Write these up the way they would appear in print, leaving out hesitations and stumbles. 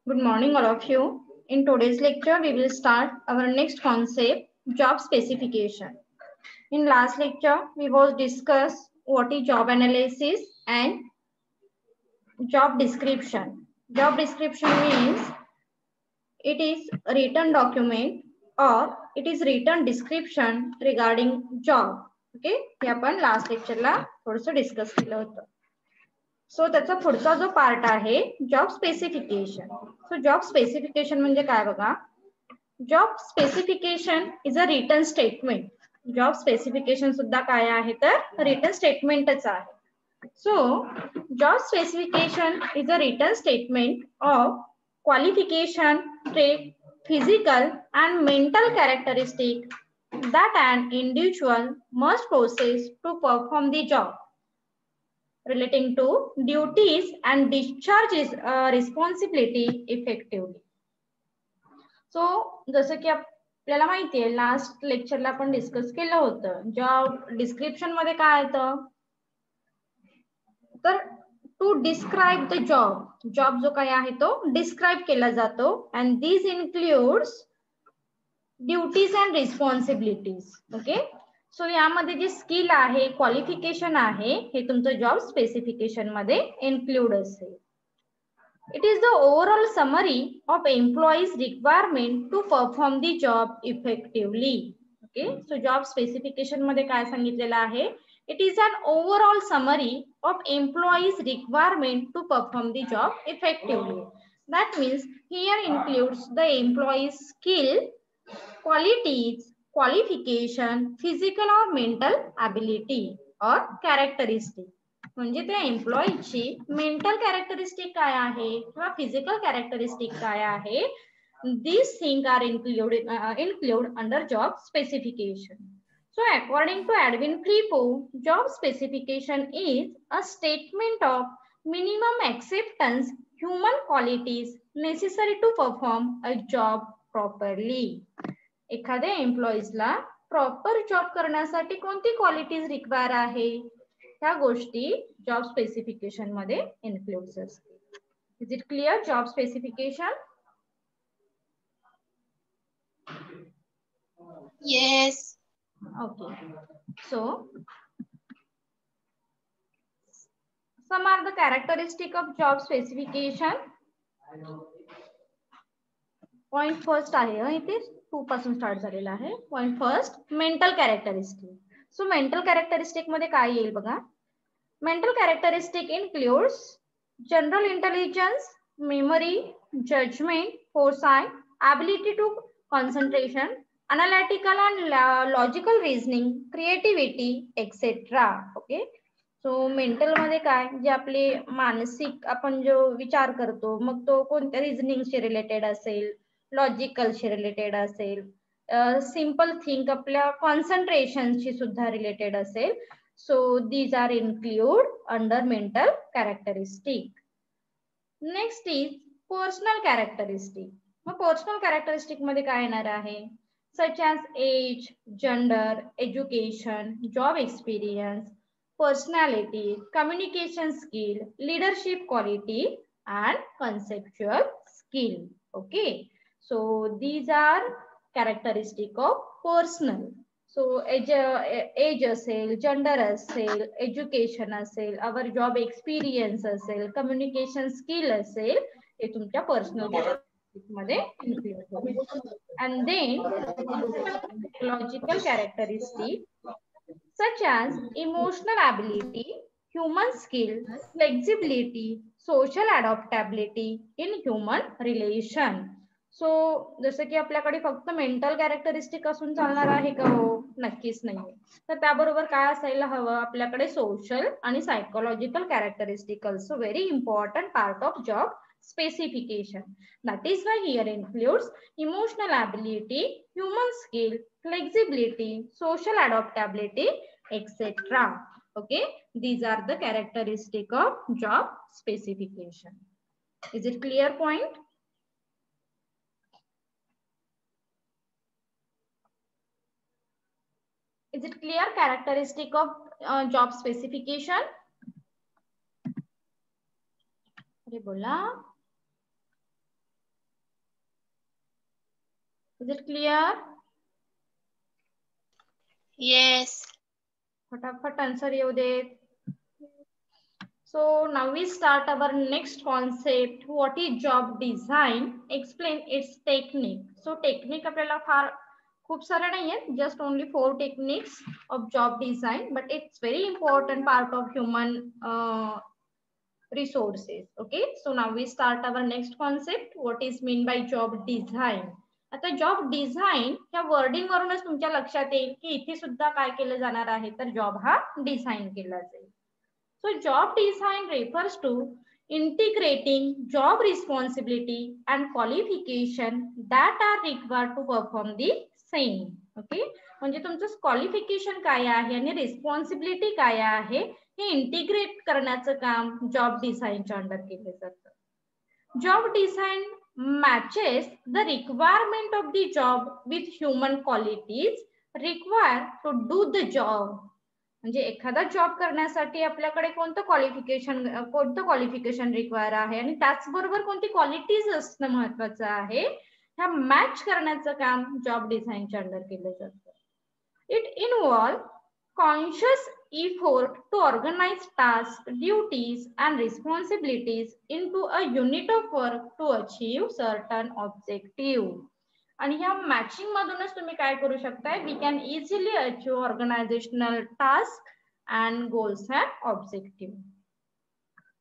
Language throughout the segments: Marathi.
Good morning, all of you. In today's lecture, we will start our next concept, job specification. In last lecture, we was discuss what is job analysis and job description. Job description means it is a written document or it is written description regarding job. Okay, हे आपण लास्ट लेक्चरला थोडंसं डिस्कस केलं होतं. सो त्याचा पुढचा जो पार्ट आहे job specification. So job specification म्हणजे काय बघा. Job specification is a return statement. Job specification सुद्धा काय आहे तर रिटन स्टेटमेंटच आहे. So job specification is a return statement of qualification, trait, physical and mental characteristic that an individual must possess to perform the job, relating to duties and discharges responsibility effectively. So जसं की आपल्याला माहिती आहे लास्ट लेक्चरला आपण डिस्कस केलं होतं जॉब डिस्क्रिप्शन मध्ये काय येतं तर to describe the job. Job जो काही आहे तो डिस्क्राइब केला जातो and this includes duties and responsibilities. Okay, so यामध्ये जे स्किल आहे क्वालिफिकेशन आहे हे तुमचं जॉब स्पेसिफिकेशन मध्ये इन्क्लूड असेल. It is the overall summary of employees requirement to perform the job effectively. Okay, so job specification मध्ये काय सांगितलेलं आहे. It is an overall summary of employees' requirement to perform the job effectively. That means here includes the employee's skill, qualities, qualification, physical or mental ability or characteristic. म्हणजे त्या एम्प्लॉईची मेंटल कॅरेक्टरिस्टिक काय आहे किंवा फिजिकल कॅरेक्टरिस्टिक काय आहे. These things are include under job specification. So according to Edwin Crepo, job specification is a statement of minimum acceptance human qualities necessary to perform a job properly. एखाद्या एम्प्लॉईजला प्रॉपर जॉब करण्यासाठी कोणती क्वालिटीज रिक्वायर आहे ह्या गोष्टी जॉब स्पेसिफिकेशन मध्ये इन्क्लूड्स असते. Is it clear job specification? Yes. Okay, so some are the characteristic of job specification. Point first आहे इथे 2 पासून स्टार्ट झालेला आहे. Point first mental characteristic. So mental characteristic मध्ये काय येईल बघा. Mental characteristic includes general intelligence, memory, judgement, foresight, ability to concentration, analytical and logical reasoning, creativity, etc. Okay, so mental मध्ये काय जे आपले मानसिक आपण जो विचार करतो मग तो कोणत्या रिझनिंगशी रिलेटेड असेल, लॉजिकलशी रिलेटेड असेल, सिंपल थिंक आपल्या कॉन्सन्ट्रेशनशी सुद्धा रिलेटेड असेल. So these are include under mental characteristic. Next is personal characteristic. मग पर्सनल कॅरेक्टरिस्टिक मध्ये काय येणार आहे. Such as age, gender, education, job experience, personality, communication skill, leadership quality and conceptual skill. Okay, so these are characteristic of personal. So age असेल, जेंडर असेल, एज्युकेशन असेल, अवर जॉब एक्सपिरियन्स असेल, कम्युनिकेशन स्किल असेल, हे तुमच्या पर्सनल मध्ये इन्क्लूड होईल. And then logical characteristic such as emotional ability, human skill, flexibility, social adaptability in human relation. So जसं की आपल्याकडे फक्त मेंटल कॅरेक्टरिस्टिक असून चालणार आहे का हो, नक्कीच नाही. तर त्याबरोबर काय असायला हवं आपल्याकडे सोशल आणि psychological characteristic also very important part of job specification. That is why here includes emotional ability, human skill, flexibility, social adaptability, etc. Okay, these are the characteristic of job specification. Is it clear point? Is it clear characteristic of job specification? अरे बोला. Is it clear? येस. फटाफट आन्सर येऊ देत. So now we start our next concept. What is job design? Explain its technique. So technique आपल्याला फार खूप सारे नाही आहेत. Just only 4 techniques of job design, but it's very important part of human resources. Okay. So now we start our next concept. What is mean by job design? आता जॉब डिझाईन ह्या वर्डिंग वरूनच तुमच्या लक्षात येईल की इथे सुद्धा काय केलं जाणार आहे, तर जॉब हा डिझाईन केला जाईल. So job design refers to integrating job responsibility and qualification that are required to perform the same. Okay. म्हणजे तुमचं क्वालिफिकेशन काय आहे आणि रिस्पॉन्सिबिलिटी काय आहे हे इंटिग्रेट करण्याचं काम जॉब डिझाईनच्या अंडर केलं जातं. Job design matches the requirement of the job with human qualities required to do the job. म्हणजे एखादा जॉब करण्यासाठी आपल्याकडे कोणतं क्वालिफिकेशन रिक्वायर आहे आणि त्याचबरोबर कोणती क्वालिटीज असणं महत्वाचं आहे, ह्या मॅच करण्याचं काम जॉब डिझाईनच्या अंडर केलं जातं. It involve conscious effort to organize tasks, duties and responsibilities into a unit of work to achieve certain objective. आणि ह्या मॅचिंग मधूनच तुम्ही काय करू शकताय, we can easily achieve organisational task and goals and objective.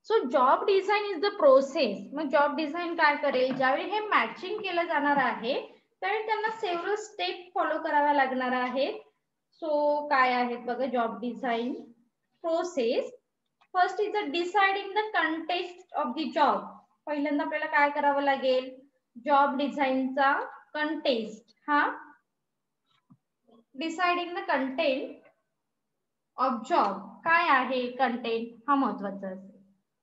So job design is the process. मग जॉब डिझाईन काय करेल, ज्यावेळी हे मॅचिंग केलं जाणार आहे त्यावेळी त्यांना सेव्हरल स्टेप फॉलो कराव्या लागणार आहेत. सो काय आहेत बघा job design process. First is a deciding the context of the job. पहिल्यांदा आपल्याला काय करावं लागेल, जॉब डिझाईनचा कंटेक्स्ट हा deciding the content of job काय आहे, कंटेंट हा महत्वाचा असेल.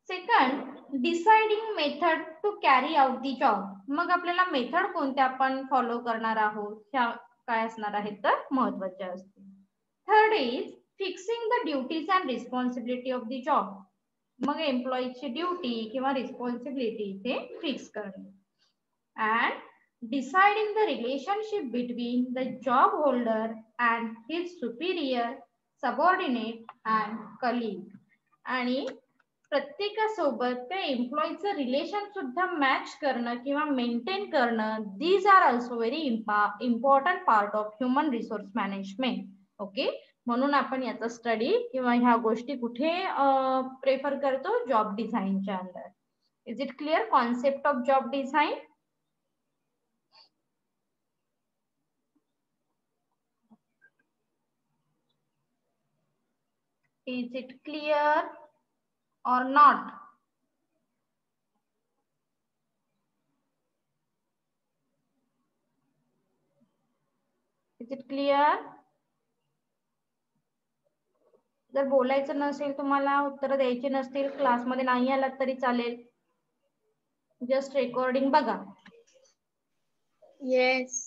Second deciding method to carry out the job. मग आपल्याला मेथड कोणत्या आपण फॉलो करणार आहोत ह्या काय असणार आहेत तर महत्वाच्या असतील. Third is fixing the duties and responsibility of the job. मग एम्प्लॉईची ड्युटी किंवा रिस्पॉन्सिबिलिटी इथे फिक्स करणे. And deciding the relationship between the job holder and his superior, subordinate and colleague. आणि प्रत्येकासोबत त्या एम्प्लॉईचं रिलेशन सुद्धा मॅच करणं किंवा मेंटेन करणं, these are also very important part of human resource management. Okay. म्हणून आपण याचा स्टडी किंवा ह्या गोष्टी कुठे प्रेफर करतो, जॉब डिझाईनच्या under. Is it clear concept of job design? Is it clear or not? Is it clear? जर बोलायचं नसेल, तुम्हाला उत्तर द्यायची नसतील, क्लासमध्ये नाही आलात तरी चालेल, जस्ट रेकॉर्डिंग बघा. Yes.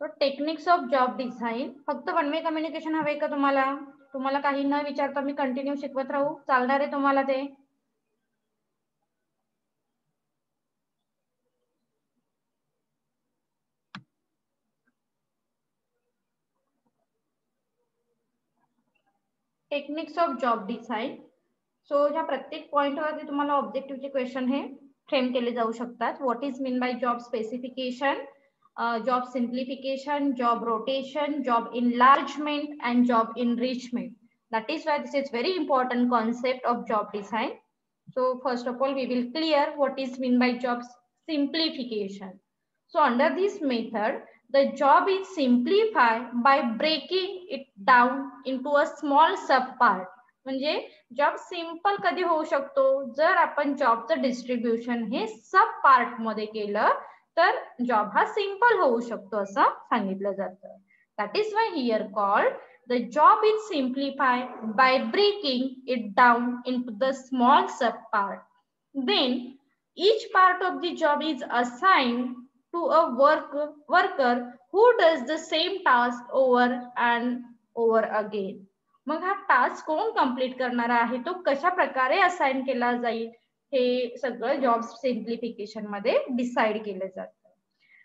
So techniques of job design. फक्त वन वे कम्युनिकेशन हवे का तुम्हाला? तुम्हाला काही न विचारता मी कंटिन्यू शिकवत राहू, चालणार आहे तुम्हाला ते? Techniques of job design. So ह्या प्रत्येक पॉइंटवरती तुम्हाला ऑब्जेक्टिव्हचे क्वेश्चन हे फ्रेम केले जाऊ शकतात. What is mean by job specification, job simplification, job rotation, job enlargement and job enrichment. That is why this is very important concept of job design. So first of all we will clear what is mean by job simplification. So under this method the job is simplified by breaking it down into a small sub part. म्हणजे जॉब सिंपल कधी होऊ शकतो, जर आपण जॉबचं डिस्ट्रीब्युशन हे सब पार्ट मध्ये केलं तर जॉब हा सिंपल होऊ शकतो असं सांगितलं जातं. That is why here called the job is simplified by breaking it down into the small sub part. Then each part of the job is assigned to a worker who does the same task over and over again. मग हा टास्क कोण कंप्लीट करणार आहे, तो कशा प्रकारे असाइन केला जाईल, हे सगळं जॉब सिम्प्लिफिकेशन मध्ये डिसाइड केलं जातं.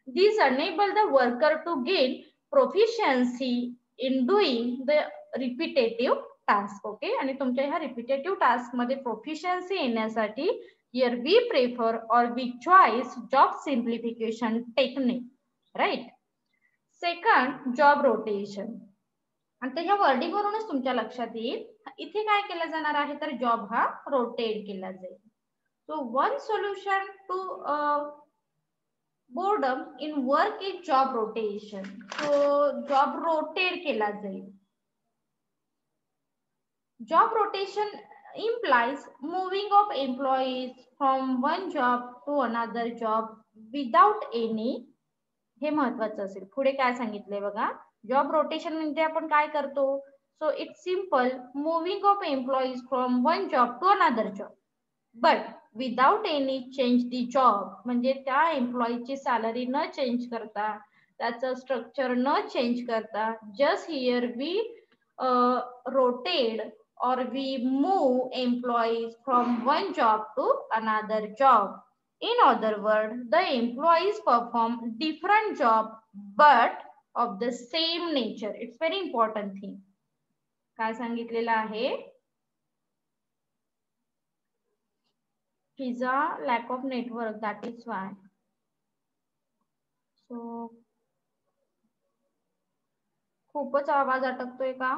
These enable the worker to gain proficiency in doing the repetitive task. Okay, आणि तुमच्या ह्या रिपिटेटिव्ह टास्क मध्ये प्रोफिशियन्सी येण्यासाठी here we prefer or we choose job simplification technique, right? Second, job rotation. आता ह्या वर्डिंग वरूनच तुमच्या लक्षात येईल इथे काय केलं जाणार आहे, तर जॉब हा रोटेट केला जाईल. So one solution to boredom in work is job rotation. So job rotate केला जाईल. Job rotation implies moving of employees from one job to another job without any, हे महत्वाचं असेल. पुढे काय सांगितलंय बघा, जॉब रोटेशन म्हणजे आपण काय करतो, so it's simple, moving of employees from one job to another job but without any change the job, म्हणजे त्या एम्प्लॉईची सॅलरी न चेंज करता, त्याचं स्ट्रक्चर न चेंज करता, just here we rotated or we move employees from one job to another job. In other words, the employees perform different job but of the same nature. It's very important thing. काय सांगितलेलं आहे, Pizza lack of network, that is why. So खूपच आवाज अटकतोय का,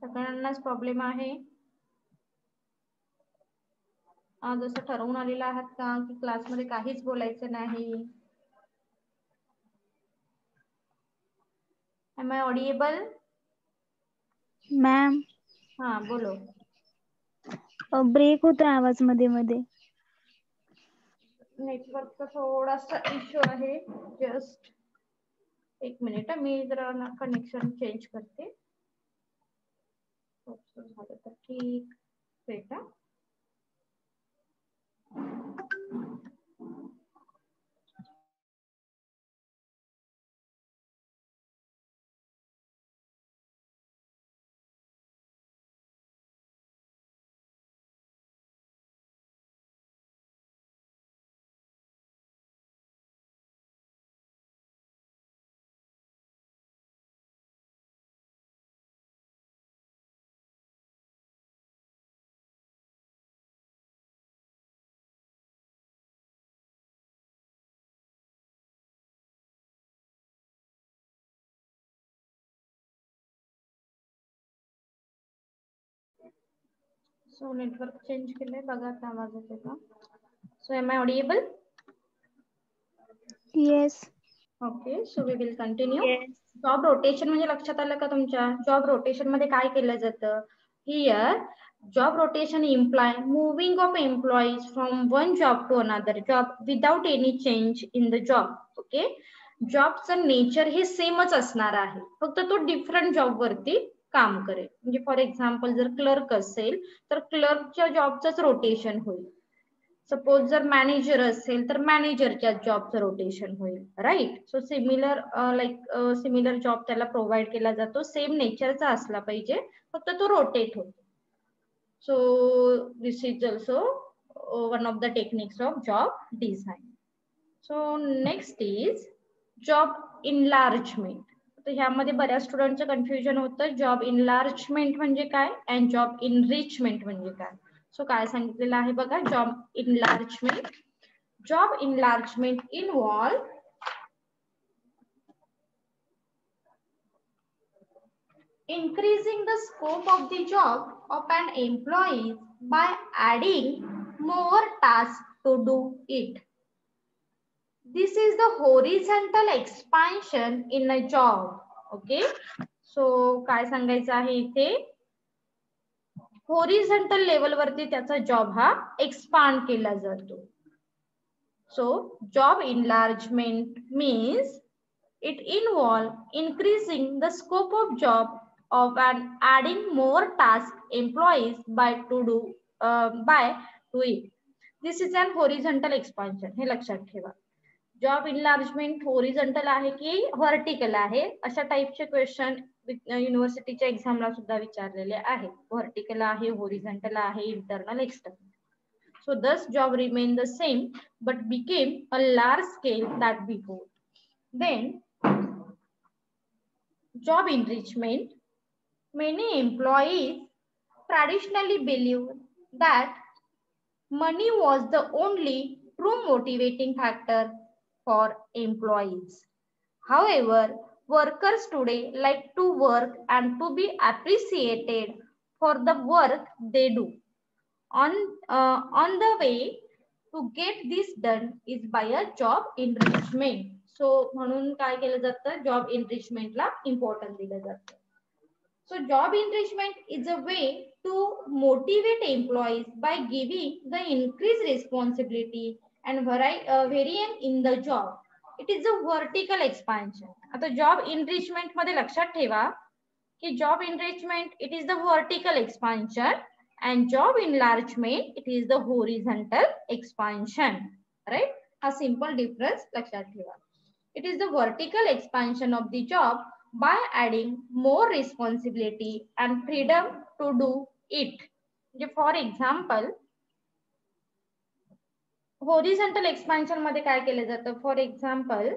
सगळ्यांनाच प्रॉब्लेम आहे. जसं ठरवून आलेलं आहात का की क्लासमध्ये काहीच बोलायचं नाही. Am I audible? मॅम, हा बोलो. ब्रेक होतोय आवाज मध्ये मध्ये. नेटवर्कचा थोडासा इश्यू आहे, जस्ट एक मिनिट, मी जरा कनेक्शन चेंज करते. झालं तर ठीक, बेटा. सो नेटवर्क चेंज केलंय बघा, आता आवाज येते का. So am I audible? Yes. Okay, so we will continue. Yes. Job rotation म्हणजे लक्षात आलं का तुमच्या, जॉब रोटेशन मध्ये काय केलं जातं, here job rotation implies moving of employees from one job to another job without any change in the job. Okay, जॉबचं नेचर हे सेमच असणार आहे, फक्त तो डिफरंट जॉब वरती काम करेल. म्हणजे फॉर एक्झाम्पल जर क्लर्क असेल तर क्लर्कच्या जॉबचंच रोटेशन होईल. सपोज जर मॅनेजर असेल तर मॅनेजरच्या जॉबचं रोटेशन होईल, right. So similar similar job त्याला प्रोव्हाइड केला जातो, सेम नेचरचा असला पाहिजे, फक्त तो रोटेट होतो. So this is also one of the techniques of job design. So next is job enlargement. तर ह्यामध्ये बऱ्याच स्टुडंटचं कन्फ्युजन होतं, जॉब इनलार्जमेंट म्हणजे काय अँड जॉब इनरिचमेंट म्हणजे काय. सो काय सांगितलेलं आहे बघा, job enlargement. Job enlargement involve increasing the scope of the job of an employee by adding more tasks to do it. This is the horizontal expansion in a job. Okay, so काय सांगायचं आहे इथे, होरिझॉन्टल लेवल वरती त्याचा जॉब हा एक्सपांड केला जातो. So job enlargement means it involves increasing the scope of job of and adding more task employees by doing. This is an horizontal expansion. हे लक्षात ठेवा. जॉब इनलार्जमेंट हॉरिझॉन्टल आहे की व्हर्टिकल आहे, अशा टाइपचे क्वेश्चन युनिव्हर्सिटीच्या एक्झामला सुद्धा विचारलेले आहेत. व्हर्टिकल आहे, हॉरिझॉन्टल आहे, internal, external. So thus job remained the same but became a large scale that before. Then job enrichment. Many employees traditionally believed that money was the only true motivating factor for employees. However, workers today like to work and to be appreciated for the work they do. On the way to get this done is by a job enrichment. So म्हणून काय केलं जातं, जॉब इनरिचमेंटला इम्पॉर्टन्स दिलं जातं. So job enrichment is a way to motivate employees by giving the increased responsibility and variance in the job. It is a vertical expansion. आता job enrichment मध्ये लक्षात ठेवा की job enrichment it is the vertical expansion and job enlargement it is the horizontal expansion, right? A simple difference लक्षात ठेवा. It is the vertical expansion of the job by adding more responsibility and freedom to do it. For example, horizontal expansion मध्ये काय केलं जातं, फॉर एक्झाम्पल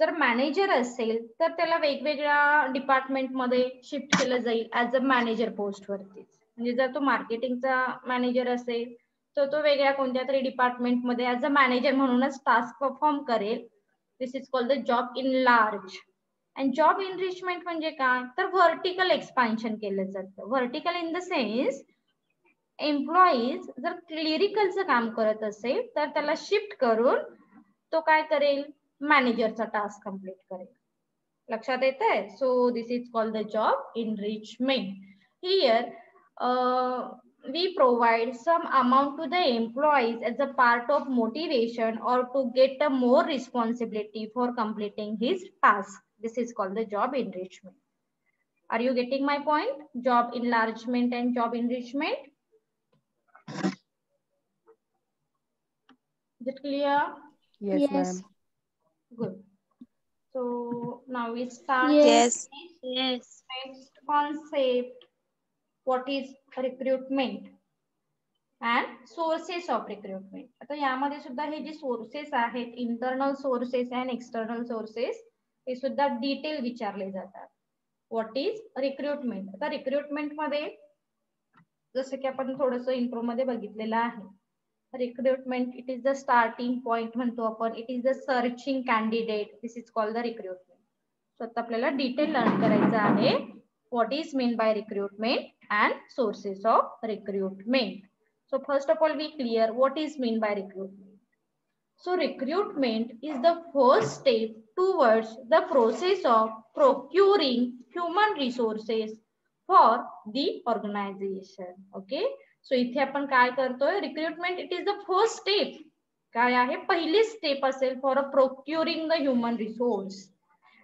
जर मॅनेजर असेल तर त्याला वेगवेगळ्या डिपार्टमेंट मध्ये शिफ्ट केलं जाईल ऍज अ मॅनेजर पोस्ट वरती. म्हणजे जर तो मार्केटिंगचा मॅनेजर असेल तर तो वेगळ्या कोणत्या तरी डिपार्टमेंट मध्ये ऍज अ मॅनेजर म्हणूनच टास्क परफॉर्म करेल. This is called the job in large. And job enrichment म्हणजे काय, तर व्हर्टिकल एक्सपान्शन केलं जातं. Vertical in the sense employees जर क्लिरिकलचं काम करत असेल तर त्याला शिफ्ट करून तो काय करेल, मॅनेजरचा टास्क कंप्लीट करेल. लक्षात येत आहे. So this is called the job enrichment. Here we provide some amount to the employees as a part of motivation or to get a more responsibility for completing his task. This is called the job enrichment. Are you getting my point? Job enlargement and job enrichment. Is it clear? Yes, ma'am. Good. So now we start. Yes. Next concept. What is recruitment and sources of recruitment. आता यामध्ये सुद्धा हे जे सोर्सेस आहेत, internal sources and external sources, हे सुद्धा डिटेल विचारले जातात. What is recruitment. आता रिक्रुटमेंट मध्ये जसं की आपण थोडस इंट्रो मध्ये बघितलेलं आहे, recruitment it is the starting point म्हणतो आपण. It is the searching candidate. This is called the recruitment. So आता आपल्याला डिटेल लर्न करायचं आहे. What is mean by recruitment and sources of recruitment. So first of all we clear what is mean by recruitment. So recruitment is the first step towards the process of procuring human resources for the organization. Okay, so इथे आपण काय करतोय, recruitment it is the first step. काय आहे, पहिली स्टेप असेल for procuring the human resource.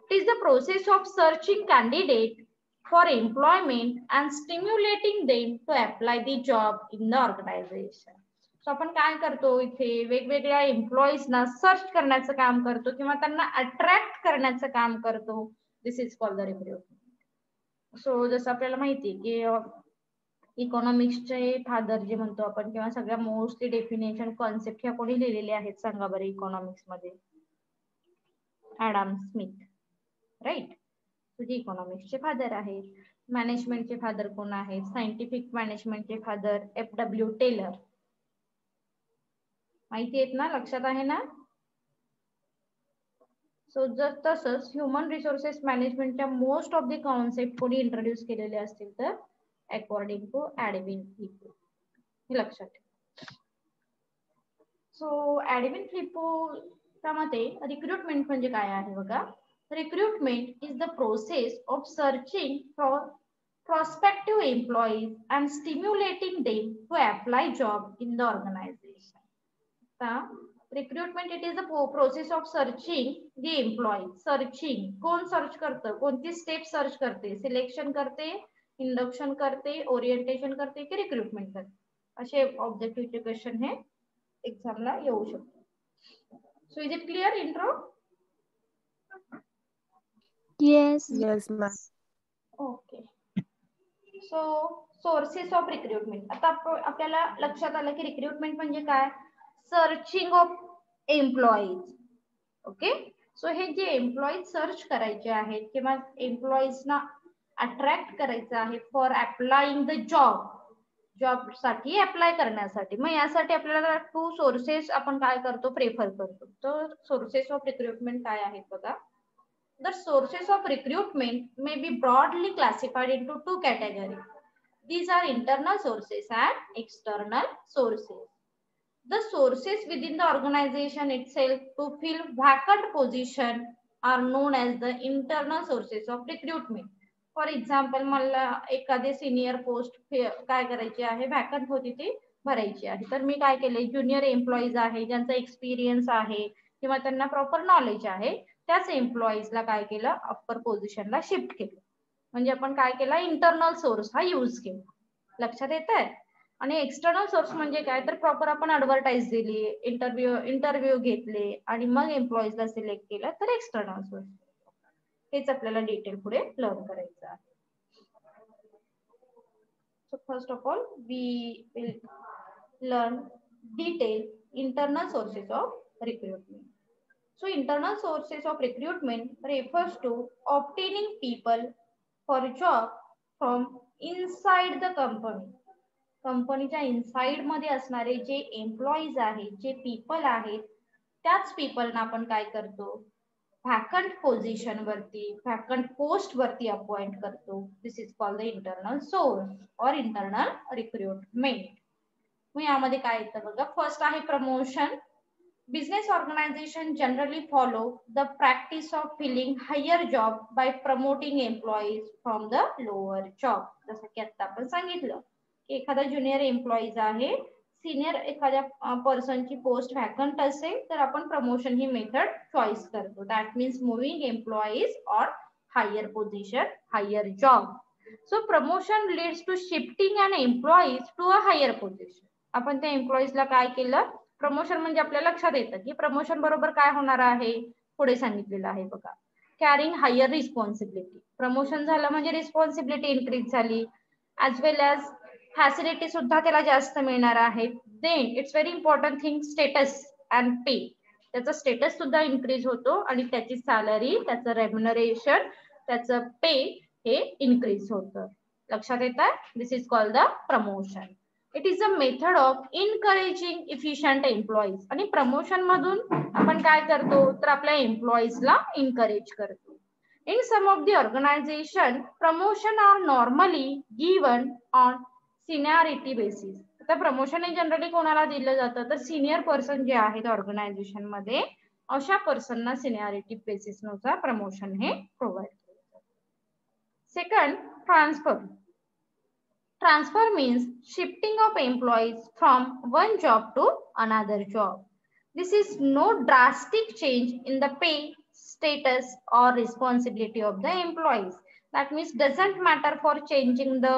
It is the process of searching candidate for employment and stimulating them to apply the job in the organization. So आपण काय करतो, इथे वेगवेगळ्या एम्प्लॉईज ना सर्च करण्याचं काम करतो किंवा त्यांना अट्रॅक्ट करण्याचं काम करतो. This is called the recruitment. So जसं आपल्याला माहिती की इकॉनॉमिक्सचे फादर जे म्हणतो आपण किंवा सगळ्या मोस्टली डेफिनेशन कॉन्सेप्ट ह्या कोणी लिहिलेले आहेत सांगा बरं इकॉनॉमिक्स मध्ये. Adam Smith, right. तुझे इकॉनॉमिक्सचे फादर आहेत. मॅनेजमेंटचे फादर कोण आहेत, सायंटिफिक मॅनेजमेंटचे फादर F.W. टेलर. माहिती आहेत ना, लक्षात आहे ना. सो जर तसंच ह्युमन रिसोर्सेस मॅनेजमेंटच्या मोस्ट ऑफ द कॉन्सेप्ट कोणी इंट्रोड्यूस केलेले असतील तर अकॉर्डिंग टू एडविन फ्लिपो. हे लक्षात ठेवा. सो एडविन फ्लिपोच्या मते रिक्रुटमेंट म्हणजे काय आहे बघा. Recruitment is the process of searching for prospective employees and stimulating them to apply job in the organization. Recruitment it is the process of searching the employee. Searching कोण सर्च करतं, कोणती स्टेप सर्च करते, सिलेक्शन करते, इंडक्शन करते, ओरिएंटेशन करते की रिक्रुटमेंट करते, असे ऑब्जेक्टिव्हचे क्वेश्चन हे एक्झामला येऊ शकतो. So is it clear intro? Yes. Yes, ma'am. Okay. So sources of recruitment. आता आपल्याला लक्षात आलं की रिक्रुटमेंट म्हणजे काय? Searching of employees. Okay. So हे जे एम्प्लॉईज सर्च करायचे आहेत किंवा एम्प्लॉईजना अट्रॅक्ट करायचं आहे फॉर अप्लाइंग द जॉब साठी अप्लाय करण्यासाठी. मग यासाठी आपल्याला 2 सोर्सेस आपण काय करतो, प्रेफर करतो. तर सोर्सेस ऑफ रिक्रुटमेंट काय आहेत बघा. The sources of recruitment may be broadly classified into 2 categories. These are internal sources and external sources. The sources within the organization itself to fill vacant position are known as the internal sources of recruitment. For example, मला एखादी सिनियर पोस्ट काय करायची आहे, वॅकंट होती ती भरायची आहे. तर मी काय केले, ज्युनियर एम्प्लॉईज आहे ज्यांचा एक्सपिरियन्स आहे किंवा त्यांना प्रॉपर नॉलेज आहे, त्याच एम्प्लॉईजला काय केलं, अप्पर पोझिशनला शिफ्ट केलं. म्हणजे आपण काय केला, इंटरनल सोर्स हा यूज केला. लक्षात येत आहे. आणि एक्सटर्नल सोर्स म्हणजे काय, तर प्रॉपर आपण ऍडव्हर्टाइज दिली, इंटरव्ह्यू घेतले आणि मग एम्प्लॉईजला सिलेक्ट केलं, तर एक्सटर्नल सोर्स. हेच आपल्याला डिटेल पुढे लर्न करायचं आहे. So first of all, we will learn detail internal sources of recruitment. So internal sources of recruitment refers to obtaining people for a job from inside the company. कंपनीच्या इनसाइड मध्ये असणारे जे एम्प्लॉईज आहेत, जे पीपल आहेत, त्याच पीपलना आपण काय करतो, व्हॅकंट पोझिशन वरती, व्हॅकंट पोस्ट वरती अपॉइंट करतो. This is called the internal source or internal recruitment. मग यामध्ये काय येतं बघा. फर्स्ट आहे promotion. Business organization generally follow the practice of filling higher job by promoting employees from the lower job. जसं की आता आपण सांगितलं की एखादा ज्युनियर एम्प्लॉईज आहे, सिनियर एखाद्या पर्सनची पोस्ट व्हॅकंट असेल तर आपण प्रमोशन ही मेथड चॉईस करतो. That means moving employees or higher position, higher job. So promotion leads to shifting an employees to a higher position. आपण त्या एम्प्लॉईजला काय केलं, प्रमोशन म्हणजे आपल्या लक्षात येतं की प्रमोशन बरोबर काय होणार आहे, पुढे सांगितलेलं आहे बघा. Carrying higher responsibility. प्रमोशन झालं म्हणजे रिस्पॉन्सिबिलिटी इन्क्रीज झाली, ऍज वेल एज फॅसिलिटी सुद्धा त्याला जास्त मिळणार आहे. Then it's very important thing, status and pay. त्याचा स्टेटस सुद्धा इन्क्रीज होतो आणि त्याची सॅलरी, त्याचं रेम्युनरेशन, त्याचं पे हे इन्क्रीज होतं. लक्षात येतं. This is called the promotion. It is a method of encouraging efficient employees. आणि प्रमोशन मधून आपण काय करतो, तर आपल्या एम्प्लॉईजला इनकरेज करतो. In some of the organization promotion are normally given on seniority basis. आता प्रमोशन हे जनरली कोणाला दिलं जातं, तर सिनियर पर्सन जे आहेत ऑर्गनायझेशन मध्ये, अशा पर्सनना सिनियरिटी बेसिस नुसार प्रमोशन हे प्रोव्हाइड करतात. Second, transfer. Transfer means shifting of employees from one job to another job. This is no drastic change in the pay, status or responsibility of the employees. That means doesn't matter for changing the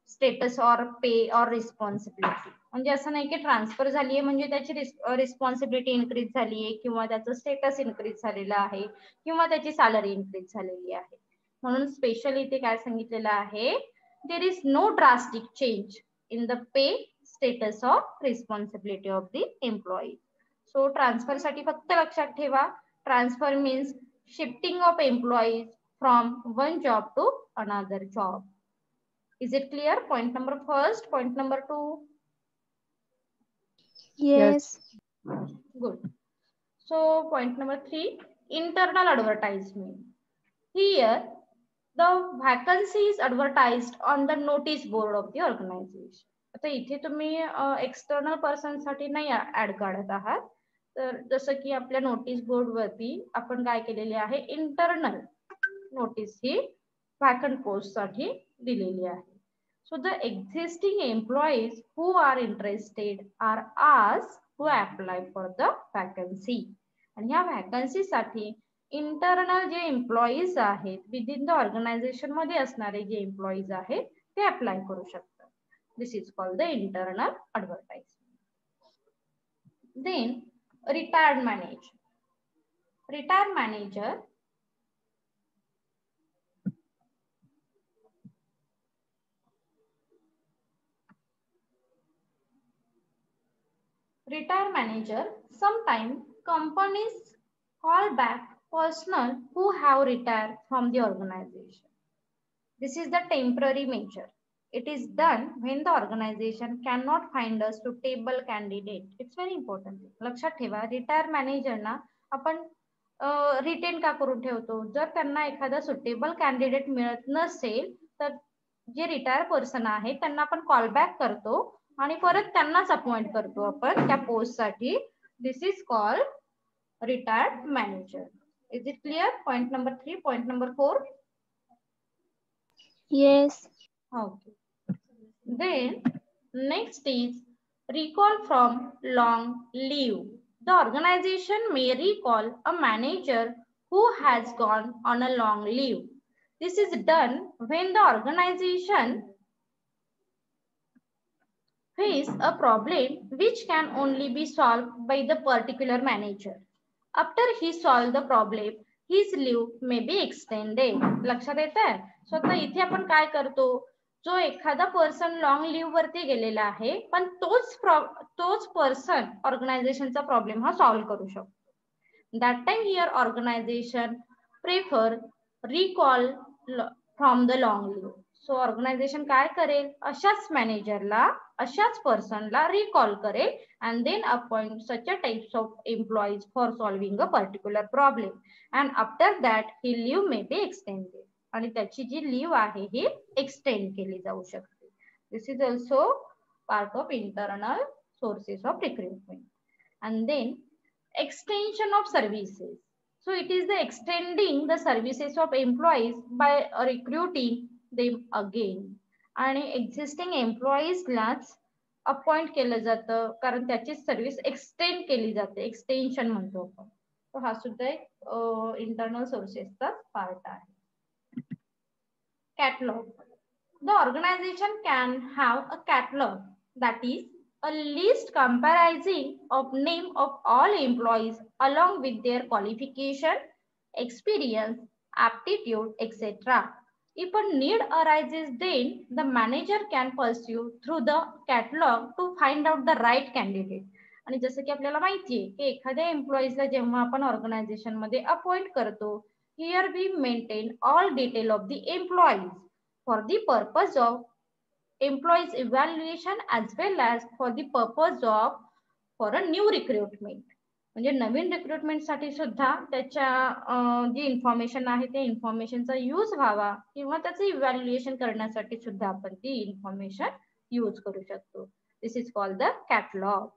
status or pay or responsibility. म्हणजे असं नाही की ट्रान्सफर झाली आहे म्हणजे त्याची रिस्पॉन्सिबिलिटी इन्क्रीज झाली आहे किंवा त्याचं स्टेटस इन्क्रीज झालेलं आहे किंवा त्याची सॅलरी इन्क्रीज झालेली आहे. म्हणून स्पेशली इथे काय सांगितलेलं आहे, there is no drastic change in the pay, status or responsibility of the employee. So transfer साठी फक्त लक्षात ठेवा, transfer means shifting of employees from one job to another job. Is it clear? Point number first, point number 2. Yes. Good. So point number 3, internal advertisement. Here the vacancy is advertised on the notice board of the organization. आता इथे तुम्ही एक्सटर्नल पर्सन साठी नाही ऍड काढत आहात, तर जसं की आपल्या नोटीस बोर्ड वरती आपण काय केलेले आहे, इंटरनल नोटीस ही वॅकंट पोस्ट साठी दिलेली आहे. So the existing employees who are interested are asked to apply for the vacancy. आणि ह्या वॅकन्सी साठी इंटरनल जे एम्प्लॉईज आहेत, विदिन द ऑर्गनायझेशन मध्ये असणारे जे एम्प्लॉईज आहेत ते अप्लाय करू शकतात. This is called the internal advertisement. Then retired manager. Retire manager sometimes companies call back personnel who have retired from the organization. This is the temporary measure. It is done when the organization cannot find a suitable candidate. It's very important. लक्षात ठेवा, रिटायर मॅनेजरना आपण रिटेन का करून ठेवतो? जर त्यांना एखादा सुटेबल कॅन्डिडेट मिळत नसेल तर जे रिटायर पर्सन आहे त्यांना आपण कॉल बॅक करतो आणि परत त्यांनाच अपॉइंट करतो आपण त्या पोस्ट साठी. This is called retired manager. Is it clear? Point number 3. Point number 4. Yes. Okay. Then next is recall from long leave. The organization may recall a manager who has gone on a long leave. This is done when the organization face a problem which can only be solved by the particular manager. After he solved the problem, his leave may be extended. लक्षात येतंय? सो आता इथे आपण काय करतो, जो एखादा पर्सन लॉंग लिव्ह वरती गेलेला आहे पण तोच पर्सन ऑर्गनायझेशनचा प्रॉब्लेम हा सॉल्व्ह करू शकतो. That time here organisation prefer recall from the long leave. So organisation काय करेल, अशाच मॅनेजरला अशाच पर्सनला रिकॉल करेल and then appoint such a types of employees for solving a particular problem, and after that he leave may be extended. आणि त्याची जी लीव आहे ही एक्सटेंड केली जाऊ शकते. This is also part of internal sources of recruitment. and then extension of services. So it is the extending the services of employees by recruiting them again. आणि एक्झिस्टिंग एम्प्लॉईजलाच अपॉइंट केलं जातं कारण त्याची सर्व्हिस एक्सटेंड केली जाते, एक्सटेन्शन म्हणतो आपण. तो हा सुद्धा एक इंटरनल सोर्सेसचा पार्ट आहे. Catalog. The organization can have a catalog, that is a list comprising of name of all employees along with their qualification, experience, aptitude, etc. If a need arises, then the manager can pursue through the catalog to find out the right candidate. आणि जसं की आपल्याला माहिती आहे की एखाद्या एम्प्लॉईजला जेव्हा आपण ऑर्गनायझेशन मध्ये अपॉइंट करतो, here we maintain all detail of the employees for the purpose of employees evaluation as well as for the purpose of for a new recruitment. म्हणजे नवीन रिक्रुटमेंट साठी सुद्धा त्याच्या जी इन्फॉर्मेशन आहे त्या इन्फॉर्मेशनचा यूज व्हावा किंवा त्याचं इव्हॅल्युएशन करण्यासाठी सुद्धा आपण ती इन्फॉर्मेशन यूज करू शकतो. दिस इज कॉल्ड द कॅटलॉग.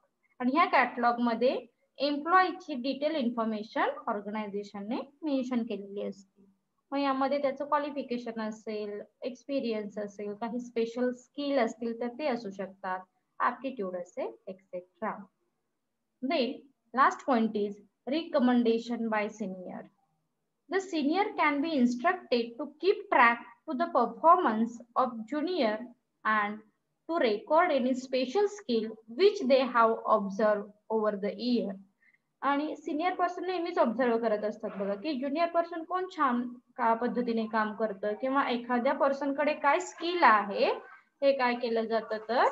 आणि ह्या कॅटलॉग मध्ये एम्प्लॉईची डिटेल इन्फॉर्मेशन ऑर्गनायझेशनने मेन्शन केलेली असते. मग यामध्ये त्याचं क्वालिफिकेशन असेल, एक्सपिरियन्स असेल, काही स्पेशल स्किल असतील तर ते असू शकतात, ऍप्टिट्यूड असेल, etcetera. Then last point is recommendation by senior. The senior can be instructed to keep track to the performance of junior and to record any special skill which they have observed over the year. आणि सिनियर पर्सन नेहमीच ऑब्झर्व करत असतात बघा की ज्युनियर पर्सन कोण छान का पद्धतीने काम करतं किंवा एखाद्या पर्सन कडे काय स्किल आहे हे काय केलं जातं तर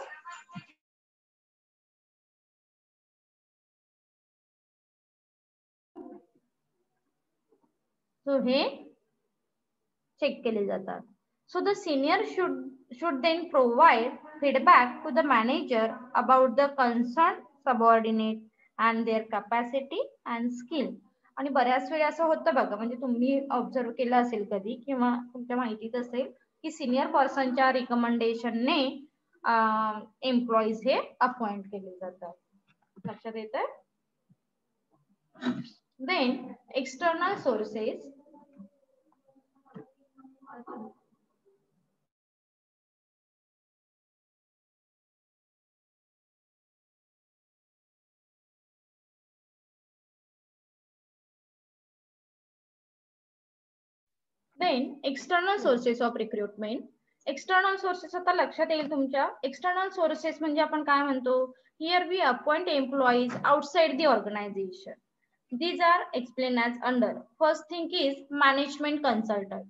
सो हे चेक केले जातात. So the senior should then provide feedback to the manager about the concerned subordinate and their capacity and skill. आणि बऱ्याच वेळा असं होतं बघा, म्हणजे तुम्ही ऑब्झर्व केलं असेल कधी किंवा तुमच्या माहितीत असेल की सिनियर पर्सनच्या रिकमेंडेशनने एम्प्लॉईज हे अपॉइंट केले जातात. लक्षात येतं? Then external sources. Then external sources of recruitment. External sources आता लक्षात येईल तुमच्या. एक्सटर्नल सोर्सेस म्हणजे आपण काय म्हणतो, here we appoint employees outside the organisation. These are explained as under. First thing is management consultant.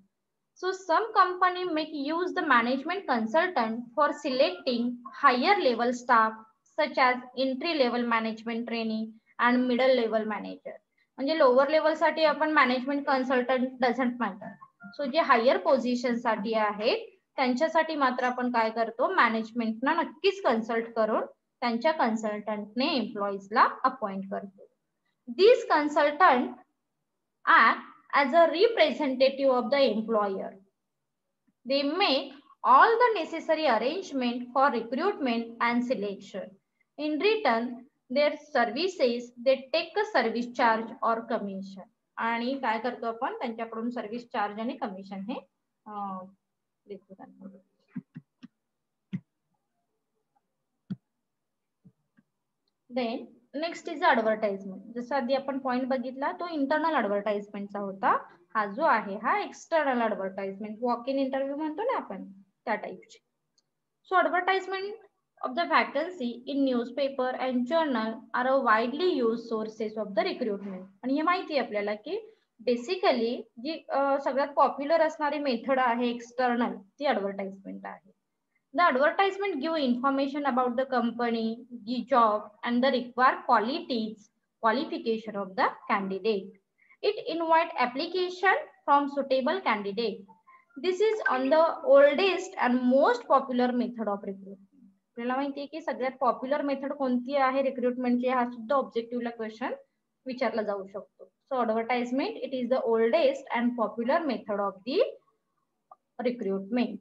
So some company make use the management consultant for selecting higher level staff such as entry level management trainee and middle level manager. म्हणजे लोअर लेवल साठी आपण management consultant doesn't matter. So जे हायर पोझिशन साठी आहेत त्यांच्यासाठी मात्र आपण काय करतो, मॅनेजमेंटना नक्कीच कन्सल्ट करून त्यांच्या कन्सल्टंटने एम्प्लॉईजला अपॉइंट करतो. These consultants act as a representative of the employer. They make all the necessary arrangement for recruitment and selection. In return, their services, they take a service charge or commission. आणि काय करतो आपण त्यांच्याकडून सर्व्हिस चार्ज आणि कमिशन हे देतो. Then next is advertisement. जसं आधी आपण पॉइंट बघितला तो इंटरनल ऍडव्हर्टाइजमेंटचा होता. हा जो आहे हा external advertisement, walk in interview म्हणतो ना आपण त्या टाईपची. So advertisement of the vacancy in newspaper and journal are a widely used sources of the recruitment. आणि हे माहिती आहे आपल्याला की बेसिकली जी सगळ्यात पॉप्युलर असणारी मेथड आहे एक्सटर्नल ती ऍडव्हर्टाइजमेंट आहे. The advertisement give information about the company, the job, and the required qualification of the candidate. It invite application from suitable candidate. This is on the oldest and most popular method of recruitment. आपल्याला माहिती आहे की सगळ्यात पॉप्युलर मेथड कोणती आहे रिक्रुटमेंटची, हा सुद्धा ऑब्जेक्टिव्हला क्वेश्चन विचारला जाऊ शकतो. So advertisement it is the oldest and popular method of the recruitment.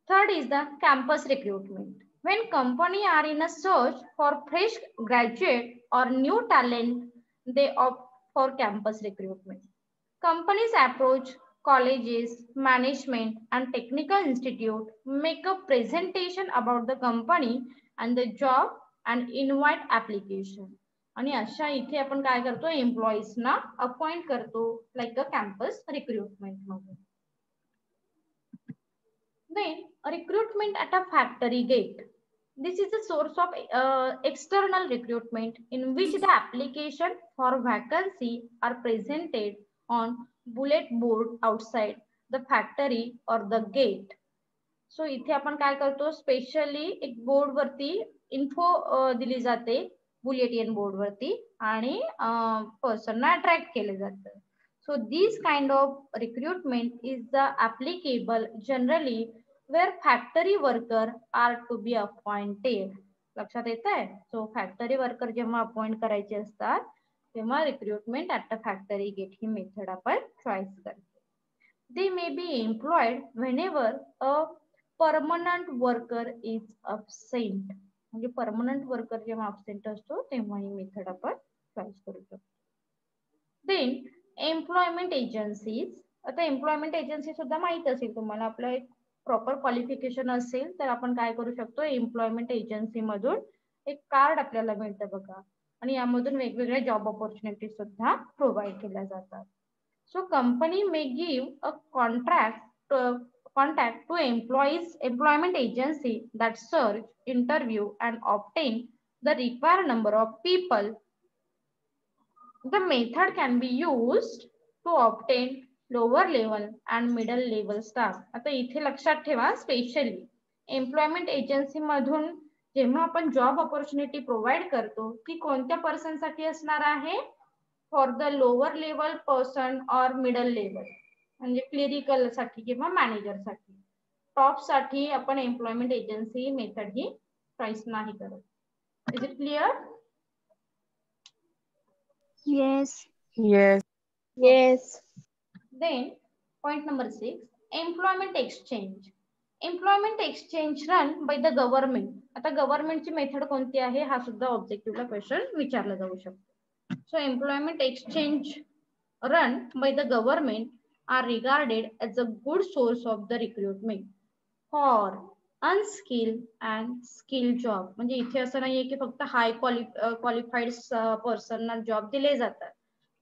Third is the campus recruitment. When companies are in a search for fresh graduate or new talent, they opt for campus recruitment. Companies approach colleges, management, and technical institute, make a presentation about the company and the job, and invite application. आणि अशा इथे आपण काय करतो, एम्प्लॉईज ना अपॉइंट करतो लाईक अ कॅम्पस रिक्रुटमेंट मध्ये. Then recruitment at a factory gate. This is a source of external recruitment in which the application for vacancy are presented on bullet board outside the factory or the gate. So इथे आपण काय करतो, स्पेशली एक बोर्ड वरती इन्फो दिली जाते बुलेटिन बोर्ड वरती आणि पर्सनना अट्रॅक्ट केले जाते. So this kind of recruitment is the applicable generally where factory worker are to be appointed. लक्षात येत आहे. सो फॅक्टरी वर्कर जेव्हा अपॉइंट करायचे असतात तेव्हा recruitment at the factory gate ही मेथड आपण चॉईस करतो. They may be employed whenever a permanent worker is absent. म्हणजे परमनंट वर्कर जेव्हा absent असतो तेव्हा ही मेथड आपण चॉईस करू शकतो. Then employment agencies. आता एम्प्लॉयमेंट एजन्सी सुद्धा माहित असेल तुम्हाला, आपलं एक प्रॉपर क्वालिफिकेशन असेल तर आपण काय करू शकतो, एम्प्लॉयमेंट एजन्सी मधून एक कार्ड आपल्याला मिळतं बघा आणि यामधून वेगवेगळ्या जॉब ऑपॉर्च्युनिटी सुद्धा प्रोव्हाइड केल्या जातात. So company may give a contact to employment agency that search, interview and obtain the required number of people. The method can be used to obtain lower level and middle level staff. आता इथे लक्षात ठेवा, स्पेशली एम्प्लॉयमेंट एजन्सी मधून जेव्हा आपण जॉब ऑपॉर्च्युनिटी प्रोव्हाइड करतो ती कोणत्या पर्सन साठी असणार आहे, for the lower level person और मिडल लेवल, म्हणजे क्लिरिकल साठी किंवा मॅनेजर साठी. टॉप साठी आपण एम्प्लॉयमेंट एजन्सी मेथड ही चॉईस नाही करत. Is it clear? Yes. Yes. Yes. Then point number 6, employment exchange. Employment exchange run by the government. आता गव्हर्नमेंटची मेथड कोणती आहे हा सुद्धा ऑब्जेक्टिव्हला क्वेश्चन विचारला जाऊ शकतो. So employment exchange run by the government are regarded as a good source of the recruitment for unskilled and skilled job. म्हणजे इथे असं नाहीये की फक्त हाय क्वालिफाईड पर्सनना जॉब दिले जातात,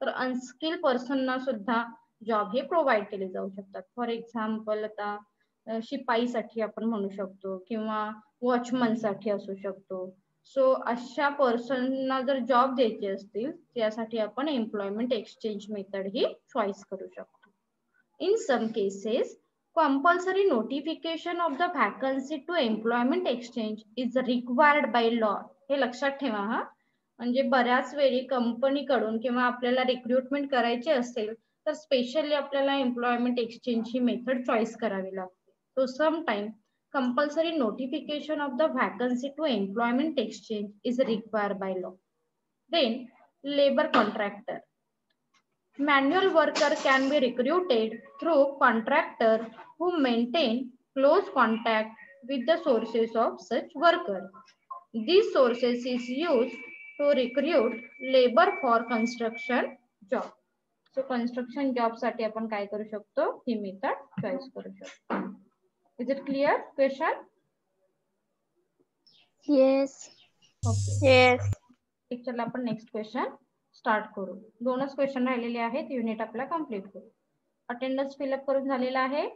तर अनस्किल पर्सनना सुद्धा जॉब हे प्रोव्हाइड केले जाऊ शकतात. फॉर एक्झाम्पल आता शिपाईसाठी आपण म्हणू शकतो किंवा वॉचमन साठी असू शकतो. सो अशा पर्सनना जर जॉब द्यायचे असतील त्यासाठी आपण एम्प्लॉयमेंट एक्सचेंज मेथड ही चॉईस करू शकतो. In some cases compulsory notification of the vacancy to employment exchange is required by law. हे लक्षात ठेवा हा. म्हणजे बऱ्याच वेळी कंपनीकडून किंवा आपल्याला रिक्रुटमेंट करायची असेल तर स्पेशली आपल्याला एम्प्लॉयमेंट एक्सचेंज ही मेथड चॉईस करावी लागते. So some time compulsory notification of the vacancy to employment exchange is required by law. Then labor contractor. Manual worker can be recruited through contractor who maintain close contact with the sources of such worker. These sources is used to recruit labor for construction job. So construction job साठी आपण काय करू शकतो, ही मेथड चॉईस करू शकतो. Is it clear question? Yes. Okay. Yes. चला आपण नेक्स्ट क्वेश्चन स्टार्ट करू. दोनच क्वेश्चन राहिलेले आहेत, युनिट आपला कंप्लीट करू. अटेंडन्स फिलअप करून झालेला आहे.